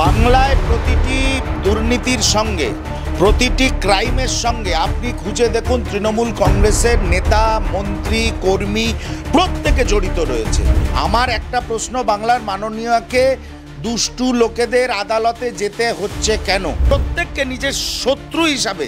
বাংলায় প্রতিটি দুর্নীতির সঙ্গে প্রতিটি ক্রাইমের সঙ্গে আপনি খুঁজে দেখুন তৃণমূল কংগ্রেসের নেতা মন্ত্রী কর্মী প্রত্যেকে জড়িত রয়েছে। আমার একটা প্রশ্ন, বাংলার মাননীয়কে দুষ্টু লোকেদের আদালতে যেতে হচ্ছে কেন? প্রত্যেককে নিজের শত্রু হিসাবে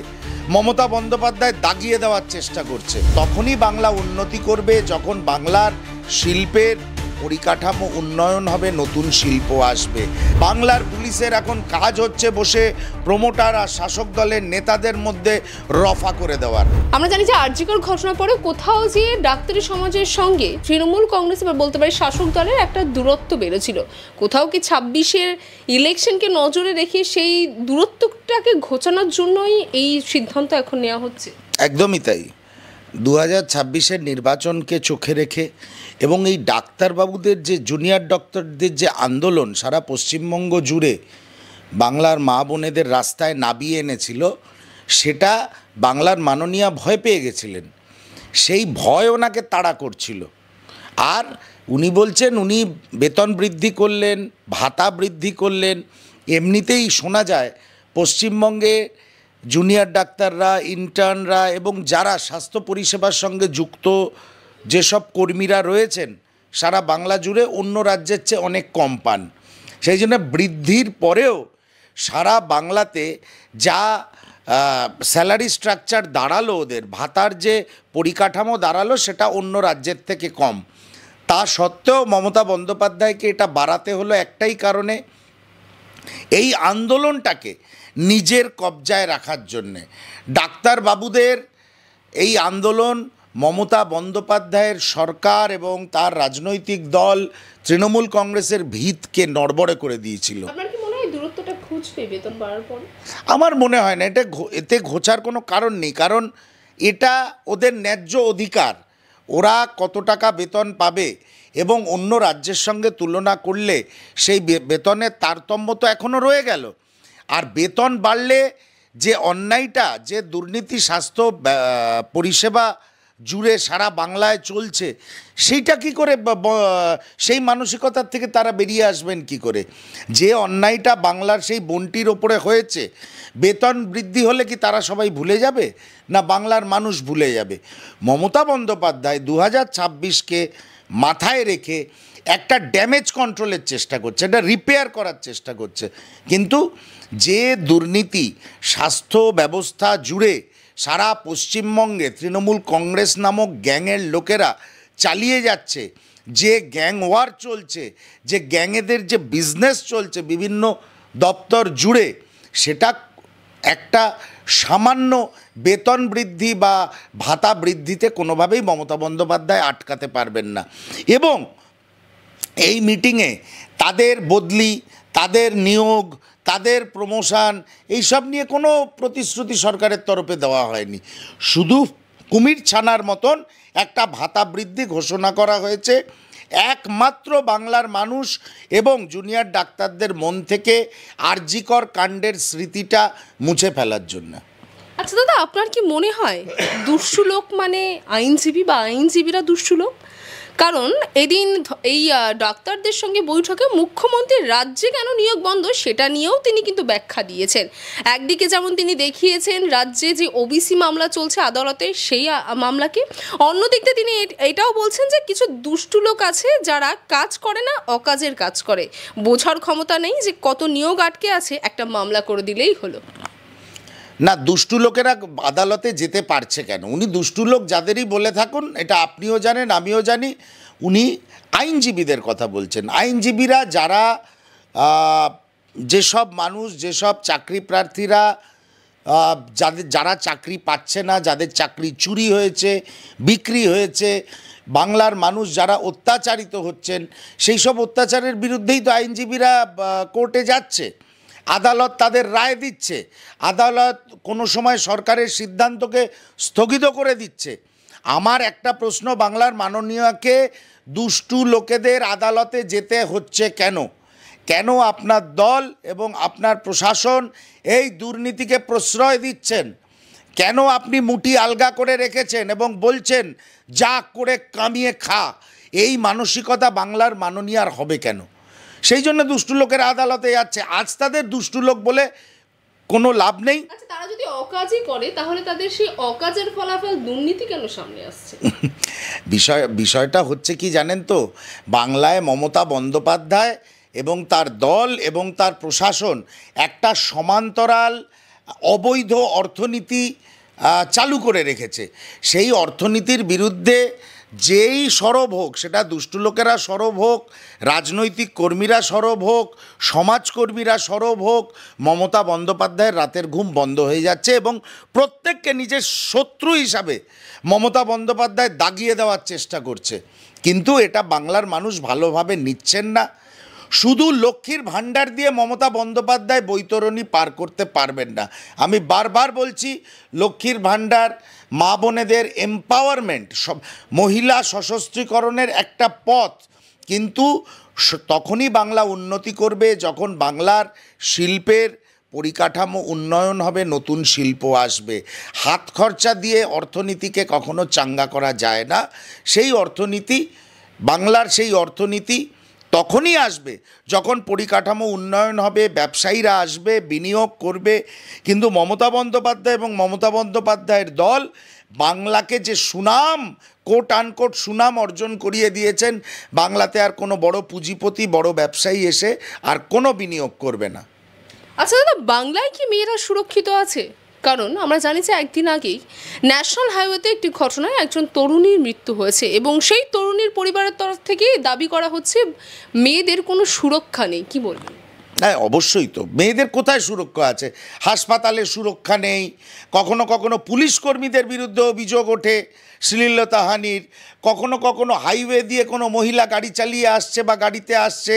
মমতা বন্দ্যোপাধ্যায় দাগিয়ে দেওয়ার চেষ্টা করছে। তখনই বাংলা উন্নতি করবে যখন বাংলার শিল্পের পরিকাঠামো উন্নয়ন হবে, নতুন শিল্প আসবে। বাংলার পুলিশের এখন কাজ হচ্ছে বসে প্রমোটার আর শাসক দলের নেতাদের মধ্যে রফা করে দেওয়ার। আমরা জানি যে আরজিকর ঘটনার পরে কোথাও যে ডাক্তারি সমাজের সঙ্গে তৃণমূল কংগ্রেস বা বলতে পারি শাসক দলের একটা দূরত্ব বেড়েছিল। কোথাও কি 26-এর ইলেকশনকে নজরে রেখে সেই দূরত্বটাকে ঘোচানোর জন্যই এই সিদ্ধান্ত এখন নেওয়া হচ্ছে? একদমই তাই। 2026-এর নির্বাচনকে চোখে রেখে এবং এই ডাক্তারবাবুদের যে জুনিয়র ডক্টরদের যে আন্দোলন সারা পশ্চিমবঙ্গ জুড়ে বাংলার মা বোনেদের রাস্তায় নামিয়ে এনেছিল, সেটা বাংলার মাননীয়া ভয় পেয়ে গেছিলেন। সেই ভয় ওনাকে তাড়া করছিল। আর উনি বলছেন উনি বেতন বৃদ্ধি করলেন, ভাতা বৃদ্ধি করলেন। এমনিতেই শোনা যায় পশ্চিমবঙ্গে জুনিয়র ডাক্তাররা, ইন্টার্নরা এবং যারা স্বাস্থ্য পরিষেবার সঙ্গে যুক্ত যেসব কর্মীরা রয়েছেন সারা বাংলা জুড়ে অন্য রাজ্যের চেয়ে অনেক কম পান। সেই জন্য বৃদ্ধির পরেও সারা বাংলাতে যা স্যালারি স্ট্রাকচার দাঁড়ালো, ওদের ভাতার যে পরিকাঠামো দাঁড়ালো, সেটা অন্য রাজ্যের থেকে কম। তা সত্ত্বেও মমতা বন্দ্যোপাধ্যায়কে এটা বাড়াতে হলো একটাই কারণে, এই আন্দোলনটাকে নিজের কবজায় রাখার জন্যে। ডাক্তারবাবুদের এই আন্দোলন মমতা বন্দ্যোপাধ্যায়ের সরকার এবং তার রাজনৈতিক দল তৃণমূল কংগ্রেসের ভিতকে নড়বড়ে করে দিয়েছিল। আপনার কি মনে হয় দূরত্বটা ঘুচবে বেতন বাড়ার পর? আমার মনে হয় না, এতে ঘোচার কোনো কারণ নেই। কারণ এটা ওদের ন্যায্য অধিকার। ওরা কত টাকা বেতন পাবে এবং অন্য রাজ্যের সঙ্গে তুলনা করলে সেই বেতনের তারতম্য তো এখনও রয়ে গেল। আর বেতন বাড়লে যে অন্যায়টা, যে দুর্নীতি স্বাস্থ্য পরিষেবা জুড়ে সারা বাংলায় চলছে, সেইটা কি করে, সেই মানসিকতার থেকে তারা বেরিয়ে আসবেন কি করে? যে অন্যায়টা বাংলার সেই বনটির ওপরে হয়েছে, বেতন বৃদ্ধি হলে কি তারা সবাই ভুলে যাবে? না বাংলার মানুষ ভুলে যাবে? মমতা বন্দ্যোপাধ্যায় 2026-কে মাথায় রেখে একটা ড্যামেজ কন্ট্রোলের চেষ্টা করছে, এটা রিপেয়ার করার চেষ্টা করছে। কিন্তু যে দুর্নীতি স্বাস্থ্য ব্যবস্থা জুড়ে সারা পশ্চিমবঙ্গে তৃণমূল কংগ্রেস নামক গ্যাংয়ের লোকেরা চালিয়ে যাচ্ছে, যে গ্যাং ওয়ার চলছে, যে গ্যাংয়েদের যে বিজনেস চলছে বিভিন্ন দপ্তর জুড়ে, সেটা একটা সামান্য বেতন বৃদ্ধি বা ভাতা বৃদ্ধিতে কোনোভাবেই মমতা বন্দ্যোপাধ্যায় আটকাতে পারবেন না। এবং এই মিটিংয়ে তাদের বদলি, তাদের নিয়োগ, তাদের প্রমোশন, এইসব নিয়ে কোনো প্রতিশ্রুতি সরকারের তরফে দেওয়া হয়নি। শুধু কুমির ছানার মতন একটা ভাতা বৃদ্ধি ঘোষণা করা হয়েছে একমাত্র বাংলার মানুষ এবং জুনিয়র ডাক্তারদের মন থেকে আরজিকর কাণ্ডের স্মৃতিটা মুছে ফেলার জন্য। আচ্ছা দাদা, আপনার কি মনে হয় দুষ্টু লোক মানে আইনজীবী বা আইনজীবীরা দুষ্টু লোক? কারণ এদিন এই ডাক্তারদের সঙ্গে বৈঠকে মুখ্যমন্ত্রী রাজ্যে কেন নিয়োগ বন্ধ সেটা নিয়েও তিনি কিন্তু ব্যাখ্যা দিয়েছেন। একদিকে যেমন তিনি দেখিয়েছেন রাজ্যে যে ওবিসি মামলা চলছে আদালতে, সেই মামলাকে, অন্যদিকে তিনি এটাও বলছেন যে কিছু দুষ্টু লোক আছে যারা কাজ করে না, অকাজের কাজ করে, বোঝার ক্ষমতা নেই যে কত নিয়োগ আটকে আছে, একটা মামলা করে দিলেই হলো। না, দুষ্টু লোকেরা আদালতে যেতে পারছে কেন? উনি দুষ্টু লোক যাদেরই বলে থাকুন, এটা আপনিও জানেন আমিও জানি, উনি আইনজীবীদের কথা বলছেন। আইনজীবীরা যারা যেসব মানুষ, যেসব চাকরি প্রার্থীরা যারা চাকরি পাচ্ছে না, যাদের চাকরি চুরি হয়েছে, বিক্রি হয়েছে, বাংলার মানুষ যারা অত্যাচারিত হচ্ছেন, সেই সব অত্যাচারের বিরুদ্ধেই তো আইনজীবীরা কোর্টে যাচ্ছে। আদালত তাদের রায় দিচ্ছে, আদালত কোনো সময় সরকারের সিদ্ধান্তকে স্থগিত করে দিচ্ছে। আমার একটা প্রশ্ন, বাংলার মাননীয়কে দুষ্টু লোকেদের আদালতে যেতে হচ্ছে কেন? কেন আপনার দল এবং আপনার প্রশাসন এই দুর্নীতিকে প্রশ্রয় দিচ্ছেন? কেন আপনি মুঠি আলগা করে রেখেছেন এবং বলছেন যা করে কামিয়ে খা? এই মানসিকতা বাংলার মাননীয়ার হবে কেন? সেই জন্য দুষ্টু লোকেরা আদালতে যাচ্ছে। আজ তাদের দুষ্টু লোক বলে কোনো লাভ নেই। আচ্ছা, তারা যদি অকাজই করে তাহলে তাদের সেই অকাজের ফলাফল দুর্নীতি কেন সামনে আসছে? বিষয়টা হচ্ছে কি জানেন তো, বাংলায় মমতা বন্দ্যোপাধ্যায় এবং তার দল এবং তার প্রশাসন একটা সমান্তরাল অবৈধ অর্থনীতি চালু করে রেখেছে। সেই অর্থনীতির বিরুদ্ধে যেই সরব হোক, সেটা দুষ্টু লোকেরা সরব হোক, রাজনৈতিক কর্মীরা সরব হোক, সমাজকর্মীরা সরব হোক, মমতা বন্দ্যোপাধ্যায়ের রাতের ঘুম বন্ধ হয়ে যাচ্ছে এবং প্রত্যেককে নিজের শত্রু হিসাবে মমতা বন্দ্যোপাধ্যায় দাগিয়ে দেওয়ার চেষ্টা করছে। কিন্তু এটা বাংলার মানুষ ভালোভাবে নিচ্ছেন না। শুধু লক্ষ্মীর ভাণ্ডার দিয়ে মমতা বন্দ্যোপাধ্যায় বৈতরণী পার করতে পারবেন না। আমি বারবার বলছি, লক্ষ্মীর ভাণ্ডার মা বোনেদের এম্পাওয়ারমেন্ট, সব মহিলা সশস্ত্রীকরণের একটা পথ, কিন্তু তখনই বাংলা উন্নতি করবে যখন বাংলার শিল্পের পরিকাঠামো উন্নয়ন হবে, নতুন শিল্প আসবে। হাত খরচা দিয়ে অর্থনীতিকে কখনো চাঙ্গা করা যায় না। সেই অর্থনীতি, বাংলার সেই অর্থনীতি তখনই আসবে যখন পরিকাঠামো উন্নয়ন হবে, ব্যবসায়ীরা আসবে, বিনিয়োগ করবে। কিন্তু মমতা বন্দ্যোপাধ্যায় এবং মমতা বন্দ্যোপাধ্যায়ের দল বাংলাকে যে সুনাম, কোট আনকোট সুনাম অর্জন করিয়ে দিয়েছেন, বাংলাতে আর কোনো বড় পুঁজিপতি, বড় ব্যবসায়ী এসে আর কোনো বিনিয়োগ করবে না। আচ্ছা দাদা, বাংলায় কি মেয়েরা সুরক্ষিত আছে? কারণ আমরা জানি যে একদিন আগেই ন্যাশনাল হাইওয়েতে একটি ঘটনায় একজন তরুণীর মৃত্যু হয়েছে এবং সেই তরুণীর পরিবারের তরফ থেকে দাবি করা হচ্ছে মেয়েদের কোনো সুরক্ষা নেই। কি বলবেন? হ্যাঁ, অবশ্যই তো। মেয়েদের কোথায় সুরক্ষা আছে? হাসপাতালে সুরক্ষা নেই। কখনো কখনো পুলিশ কর্মীদের বিরুদ্ধে অভিযোগ ওঠে শ্লীলতাহানির। কখনো কখনো হাইওয়ে দিয়ে কোনো মহিলা গাড়ি চালিয়ে আসছে বা গাড়িতে আসছে,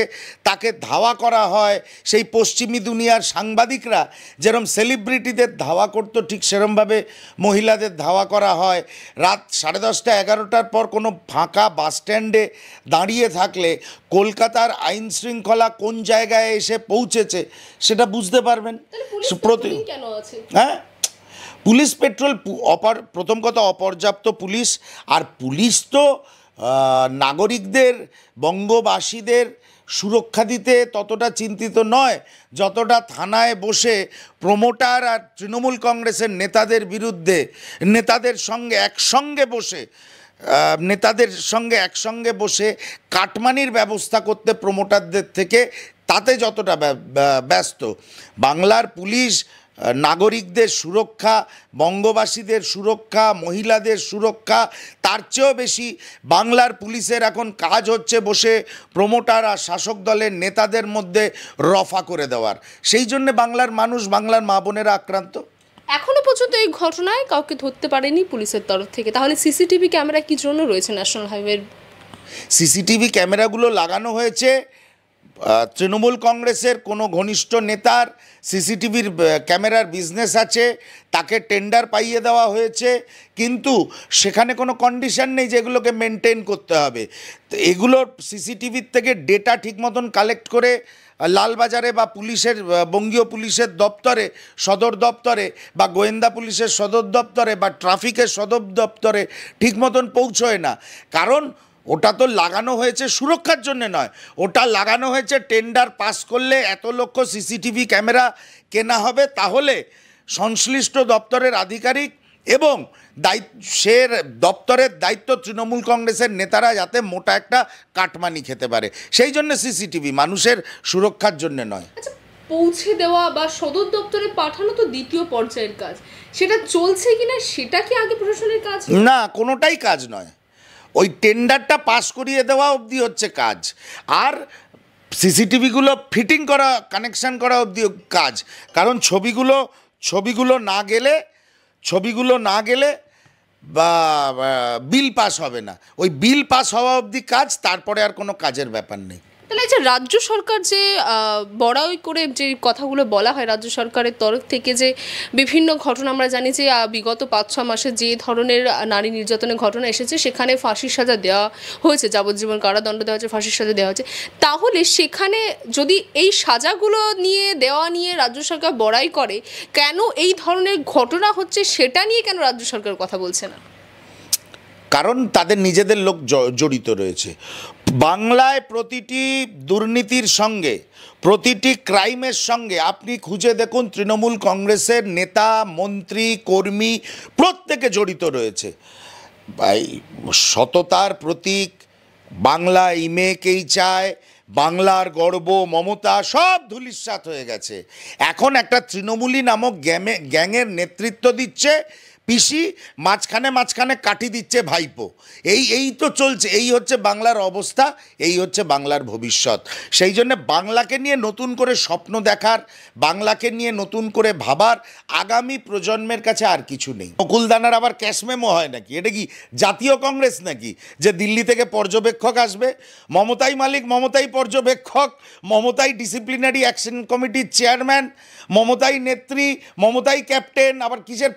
তাকে ধাওয়া করা হয়। সেই পশ্চিমী দুনিয়ার সাংবাদিকরা যেরকম সেলিব্রিটিদের ধাওয়া করতো, ঠিক সেরমভাবে মহিলাদের ধাওয়া করা হয়। রাত 10:30 11টার পর কোনো ফাঁকা বাস স্ট্যান্ডে দাঁড়িয়ে থাকলে কলকাতার আইন শৃঙ্খলা কোন জায়গায় এসে পৌঁছেছে সেটা বুঝতে পারবেন। হ্যাঁ, পুলিশ পেট্রোল, প্রথম কথা অপর্যাপ্ত পুলিশ। আর পুলিশ তো নাগরিকদের, বঙ্গবাসীদের সুরক্ষা দিতে ততটা চিন্তিত নয় যতটা থানায় বসে প্রমোটার আর তৃণমূল কংগ্রেসের নেতাদের বিরুদ্ধে, নেতাদের সঙ্গে একসঙ্গে বসে কাটমানির ব্যবস্থা করতে প্রমোটারদের থেকে, তাতে যতটা ব্যস্ত। বাংলার পুলিশ নাগরিকদের সুরক্ষা, বঙ্গবাসীদের সুরক্ষা, মহিলাদের সুরক্ষা, তার চেয়েও বেশি বাংলার পুলিশের এখন কাজ হচ্ছে বসে প্রমোটার আর শাসক দলের নেতাদের মধ্যে রফা করে দেওয়ার। সেই জন্যে বাংলার মানুষ, বাংলার মা বোনেরা আক্রান্ত। এখনো পর্যন্ত এই ঘটনায় কাউকে ধরতে পারেনি পুলিশের তরফ থেকে। তাহলে সিসিটিভি ক্যামেরা কি জন্য রয়েছে ন্যাশনাল হাইওয়ের? সিসিটিভি ক্যামেরাগুলো লাগানো হয়েছে তৃণমূল কংগ্রেসের কোনো ঘনিষ্ঠ নেতার সিসিটিভির ক্যামেরার বিজনেস আছে, তাকে টেন্ডার পাইয়ে দেওয়া হয়েছে, কিন্তু সেখানে কোনো কন্ডিশন নেই যেগুলোকে মেনটেন করতে হবে। তো এগুলো সিসিটিভির থেকে ডেটা ঠিক মতন কালেক্ট করে লালবাজারে বা পুলিশের, বঙ্গীয় পুলিশের দপ্তরে, সদর দপ্তরে, বা গোয়েন্দা পুলিশের সদর দপ্তরে, বা ট্রাফিকের সদর দপ্তরে ঠিক মতন পৌঁছয় না। কারণ ওটা তো লাগানো হয়েছে সুরক্ষার জন্য নয়, ওটা লাগানো হয়েছে টেন্ডার পাস করলে এত লক্ষ সিসিটিভি ক্যামেরা কেনা হবে, তাহলে সংশ্লিষ্ট দপ্তরের আধিকারিক এবং সে দপ্তরের দায়িত্ব তৃণমূল কংগ্রেসের নেতারা যাতে মোটা একটা কাটমানি খেতে পারে, সেই জন্য সিসিটিভি, মানুষের সুরক্ষার জন্য নয়। পৌঁছে দেওয়া বা সদর দপ্তরে পাঠানো তো দ্বিতীয় পর্যায়ের কাজ, সেটা চলছে কিনা সেটা কি আগে প্রশাসনের কাজ? না, কোনোটাই কাজ নয়। ওই টেন্ডারটা পাস করিয়ে দেওয়া অবধি হচ্ছে কাজ, আর সিসিটিভিগুলো ফিটিং করা, কানেকশান করা অবধি কাজ। কারণ ছবিগুলো না গেলে বা বিল পাস হবে না। ওই বিল পাস হওয়া অবধি কাজ, তারপরে আর কোনো কাজের ব্যাপার নেই। তাহলে যে রাজ্য সরকার যে বড়াই করে যে কথাগুলো বলা হয় রাজ্য সরকারের তরফ থেকে, যে বিভিন্ন ঘটনা আমরা জানি যে বিগত 5-6 মাসে যে ধরনের নারী নির্যাতনের ঘটনা এসেছে, সেখানে ফাঁসির সাজা দেওয়া হয়েছে, যাবজ্জীবন কারাদণ্ড দেওয়া হয়েছে, ফাঁসির সাজা দেওয়া হয়েছে। তাহলে সেখানে যদি এই সাজাগুলো নিয়ে রাজ্য সরকার বড়াই করে, কেন এই ধরনের ঘটনা হচ্ছে সেটা নিয়ে কেন রাজ্য সরকার কথা বলছে না? কারণ তাদের নিজেদের লোক জড়িত রয়েছে। বাংলায় প্রতিটি দুর্নীতির সঙ্গে, প্রতিটি ক্রাইমের সঙ্গে আপনি খুঁজে দেখুন তৃণমূল কংগ্রেসের নেতা, মন্ত্রী, কর্মী প্রত্যেকে জড়িত রয়েছে। সততার প্রতীক বাংলা এই মেয়েকেই চায়, বাংলার গর্ব মমতা সব ধূলিসাৎ হয়ে গেছে। এখন একটা তৃণমূলী নামক গ্যাংয়ের নেতৃত্ব দিচ্ছে পিসি, মাঝখানে কাটি দিচ্ছে ভাইপো। এই তো চলছে। এই হচ্ছে বাংলার অবস্থা, এই হচ্ছে বাংলার ভবিষ্যৎ। সেই জন্য বাংলাকে নিয়ে নতুন করে স্বপ্ন দেখার, বাংলাকে নিয়ে নতুন করে ভাবার আগামী প্রজন্মের কাছে আর কিছু নেই। মুকুলদানার আবার ক্যাশমেমো হয় নাকি? এটা কি জাতীয় কংগ্রেস নাকি যে দিল্লি থেকে পর্যবেক্ষক আসবে? মমতাই মালিক, মমতাই পর্যবেক্ষক, মমতাই ডিসিপ্লিনারি অ্যাকশন কমিটির চেয়ারম্যান, মমতাই নেত্রী, মমতাই ক্যাপ্টেন। আবার কিসের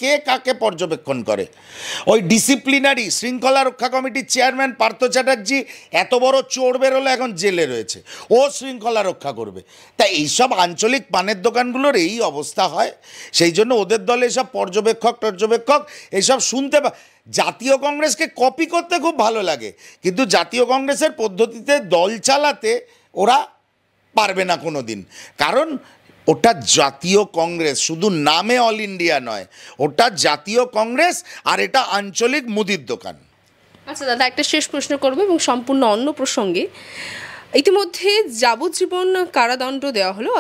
কে কাকে পর্যবেক্ষণ করে? ওই ডিসিপ্লিনারি শৃঙ্খলা রক্ষা কমিটির চেয়ারম্যান পার্থ চ্যাটার্জি এত বড় চোর বেরোলো, এখন জেলে রয়েছে, ও শৃঙ্খলা রক্ষা করবে। তাই এইসব আঞ্চলিক পানের দোকানগুলোর এই অবস্থা হয়। সেই জন্য ওদের দলে এইসব পর্যবেক্ষক এইসব শুনতে জাতীয় কংগ্রেসকে কপি করতে খুব ভালো লাগে, কিন্তু জাতীয় কংগ্রেসের পদ্ধতিতে দল চালাতে ওরা পারবে না কোনো দিন। কারণ ওটা জাতীয় কংগ্রেস, শুধু নামে অল ইন্ডিয়া নয়, ওটা জাতীয় কংগ্রেস আর এটা আঞ্চলিক মুদির দোকান। আচ্ছা দাদা, একটা শেষ প্রশ্ন করবো এবং সম্পূর্ণ অন্য প্রসঙ্গে। ইতিমধ্যে যাবজ্জীবন কারাদণ্ড দেওয়া হলো,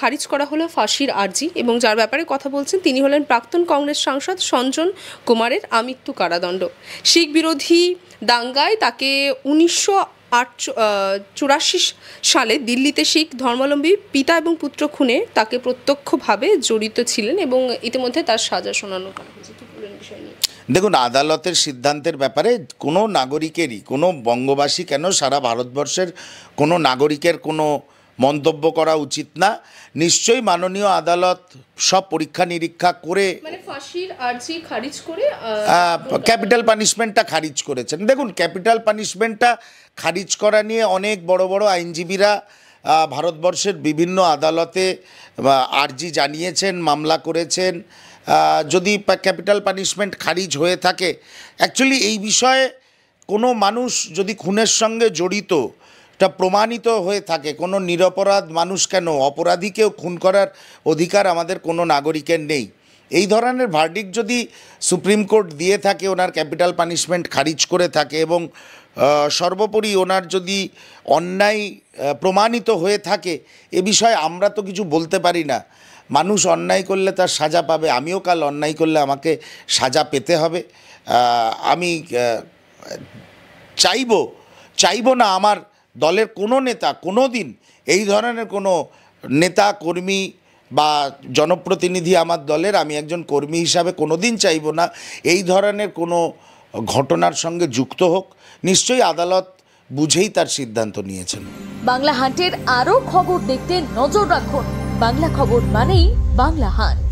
খারিজ করা হলো ফাঁসির আর্জি, এবং যার ব্যাপারে কথা বলছেন তিনি হলেন প্রাক্তন কংগ্রেস সাংসদ সঞ্জন কুমারের আমৃত্যু কারাদণ্ড। শিখ বিরোধী দাঙ্গায় তাকে 1984 সালে দিল্লিতে শিখ ধর্মাবলম্বী পিতা এবং পুত্র খুনে তাকে প্রত্যক্ষভাবে জড়িত ছিলেন এবং ইতিমধ্যে তার সাজা শোনানো করা হয়েছে। কি বলেন বিষয় নিয়ে? দেখুন, আদালতের সিদ্ধান্তের ব্যাপারে কোনো নাগরিকেরই, কোনো বঙ্গবাসী কেন সারা ভারতবর্ষের কোনো নাগরিকের কোনো মন্তব্য করা উচিত না। নিশ্চয়ই মাননীয় আদালত সব পরীক্ষা নিরীক্ষা করে ফাঁসির আর্জি খারিজ করে ক্যাপিটাল পানিশমেন্টটা খারিজ করেছেন। দেখুন, ক্যাপিটাল পানিশমেন্টটা খারিজ করা নিয়ে অনেক বড় বড় আইনজীবীরা ভারতবর্ষের বিভিন্ন আদালতে আর্জি জানিয়েছেন, মামলা করেছেন। যদি ক্যাপিটাল পানিশমেন্ট খারিজ হয়ে থাকে, অ্যাকচুয়ালি এই বিষয়ে কোনো মানুষ যদি খুনের সঙ্গে জড়িত টা প্রমাণিত হয়ে থাকে, কোনো নিরপরাধ মানুষ কেন, অপরাধীকেও খুন করার অধিকার আমাদের কোনো নাগরিকের নেই। এই ধরনের ভার্ডিক্ট যদি সুপ্রিম কোর্ট দিয়ে থাকে, ওনার ক্যাপিটাল পানিশমেন্ট খারিজ করে থাকে, এবং সর্বোপরি ওনার যদি অন্যায় প্রমাণিত হয়ে থাকে, এ বিষয়ে আমরা তো কিছু বলতে পারি না। মানুষ অন্যায় করলে তার সাজা পাবে, আমিও কাল অন্যায় করলে আমাকে সাজা পেতে হবে। আমি চাইবো না আমার দলের কোনো নেতা কোনো দিন এই ধরনের কোনো নেতা কর্মী বা জনপ্রতিনিধি আমার দলের, আমি একজন কর্মী হিসাবে কোনো দিন চাইবো না এই ধরনের কোনো ঘটনার সঙ্গে যুক্ত হোক। নিশ্চয়ই আদালত বুঝেই তার সিদ্ধান্ত নিয়েছেন। বাংলা হান্টের আরও খবর দেখতে নজর রাখুন। বাংলা খবর মানেই বাংলা হান্ট।